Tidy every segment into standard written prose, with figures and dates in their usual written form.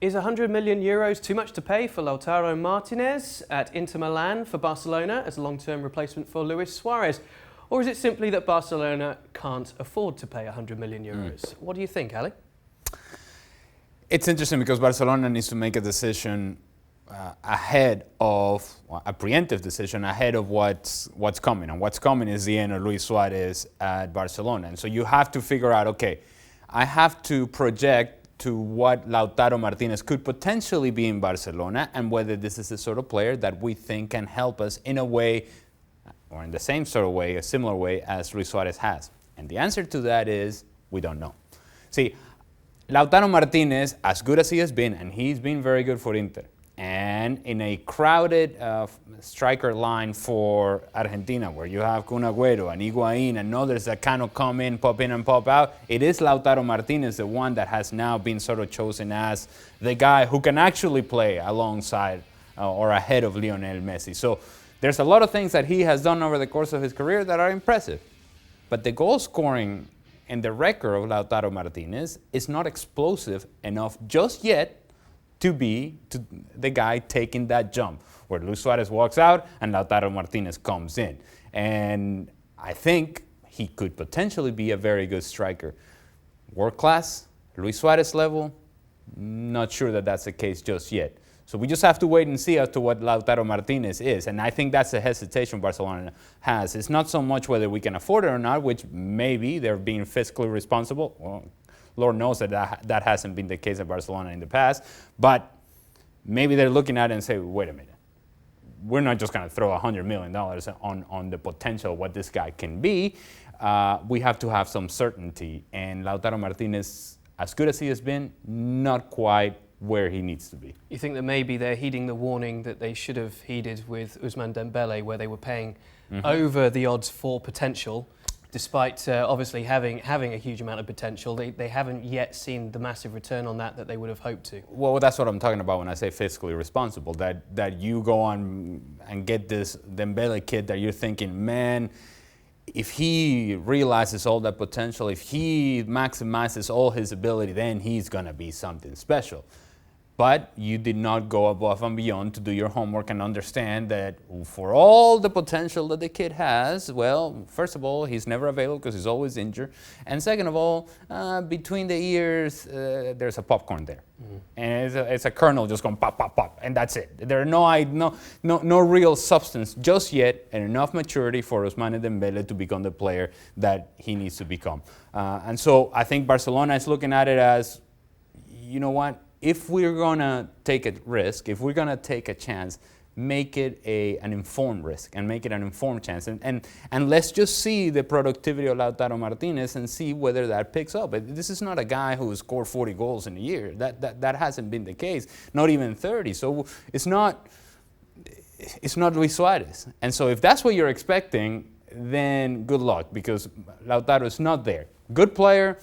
Is €100 million too much to pay for Lautaro Martinez at Inter Milan for Barcelona as a long-term replacement for Luis Suarez? Or is it simply that Barcelona can't afford to pay €100 million? What do you think, Ali? It's interesting because Barcelona needs to make a decision ahead of, a preemptive decision ahead of what's coming. And what's coming is the end of Luis Suarez at Barcelona. And so you have to figure out, okay, I have to project to what Lautaro Martinez could potentially be in Barcelona and whether this is the sort of player that we think can help us in a way, or in the same sort of way, a similar way as Luis Suarez has. And the answer to that is, we don't know. See, Lautaro Martinez, as good as he has been, and he's been very good for Inter, and in a crowded striker line for Argentina, where you have Kun Agüero and Higuaín and others that kind of come in and pop out, it is Lautaro Martinez, the one that has now been sort of chosen as the guy who can actually play alongside or ahead of Lionel Messi. So there's a lot of things that he has done over the course of his career that are impressive. But the goal scoring and the record of Lautaro Martinez is not explosive enough just yet to be the guy taking that jump, where Luis Suarez walks out and Lautaro Martinez comes in. And I think he could potentially be a very good striker. World class, Luis Suarez level, not sure that that's the case just yet. So we just have to wait and see as to what Lautaro Martinez is. And I think that's the hesitation Barcelona has. It's not so much whether we can afford it or not, which maybe they're being fiscally responsible. Well, Lord knows that hasn't been the case at Barcelona in the past. But maybe they're looking at it and say, wait a minute. We're not just going to throw $100 million on the potential of what this guy can be. We have to have some certainty. And Lautaro Martinez, as good as he has been, not quite where he needs to be. You think that maybe they're heeding the warning that they should have heeded with Ousmane Dembele, where they were paying over the odds for potential, despite obviously having a huge amount of potential. They haven't yet seen the massive return on that they would have hoped to. Well, that's what I'm talking about when I say fiscally responsible, that you go on and get this Dembele kid that you're thinking, man, if he realizes all that potential, if he maximizes all his ability, then he's going to be something special. But you did not go above and beyond to do your homework and understand that for all the potential that the kid has, well, first of all, he's never available because he's always injured. And second of all, between the ears, there's a popcorn there. And it's a kernel just going pop, pop, pop, and that's it. There are no real substance just yet, and enough maturity for Ousmane Dembele to become the player that he needs to become. And so I think Barcelona is looking at it as, you know what? If we're going to take a risk, if we're going to take a chance, make it an informed risk and make it an informed chance. And let's just see the productivity of Lautaro Martinez and see whether that picks up. This is not a guy who scored 40 goals in a year. That hasn't been the case, not even 30. So it's not Luis Suarez. And so if that's what you're expecting, then good luck, because Lautaro is not there. Good player,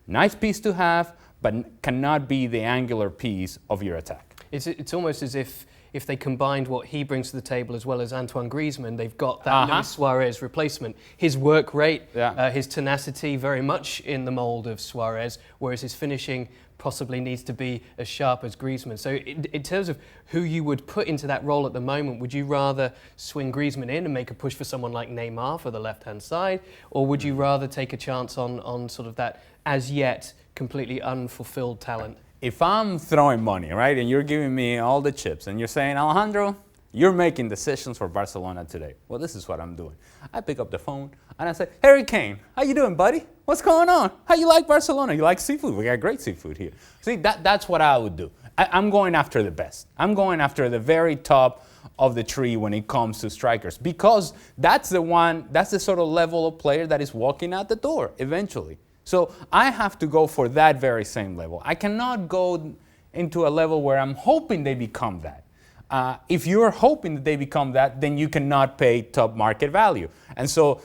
nice piece to have, but cannot be the angular piece of your attack. It's almost as if they combined what he brings to the table as well as Antoine Griezmann, they've got that Luis Suarez replacement. His work rate, his tenacity, very much in the mould of Suarez, whereas his finishing possibly needs to be as sharp as Griezmann. So in terms of who you would put into that role at the moment, would you rather swing Griezmann in and make a push for someone like Neymar for the left-hand side, or would you rather take a chance on sort of that as yet completely unfulfilled talent? If I'm throwing money, right, and you're giving me all the chips, and you're saying, Alejandro, you're making decisions for Barcelona today. Well, this is what I'm doing. I pick up the phone and I say, Harry Kane, how you doing, buddy? What's going on? How you like Barcelona? You like seafood? We got great seafood here. See, that's what I would do. I'm going after the best. I'm going after the very top of the tree when it comes to strikers, because that's the sort of level of player that is walking out the door eventually. So I have to go for that very same level. I cannot go into a level where I'm hoping they become that. If you're hoping that they become that, then you cannot pay top market value. And so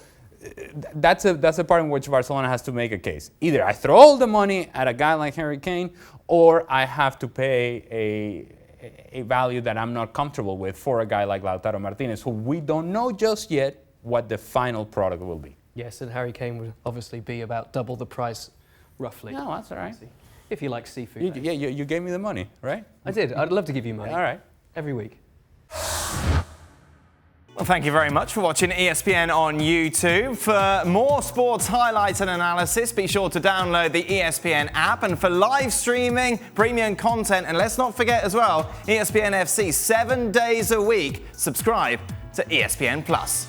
that's a part in which Barcelona has to make a case. Either I throw all the money at a guy like Harry Kane, or I have to pay a value that I'm not comfortable with for a guy like Lautaro Martinez, who we don't know just yet what the final product will be. Yes, and Harry Kane would obviously be about double the price, roughly. No, that's all right. If you like seafood. You gave me the money, right? I did. I'd love to give you money. All right. Every week. Well, thank you very much for watching ESPN on YouTube. For more sports highlights and analysis, be sure to download the ESPN app. And for live streaming, premium content, and let's not forget as well, ESPN FC 7 days a week. Subscribe to ESPN Plus.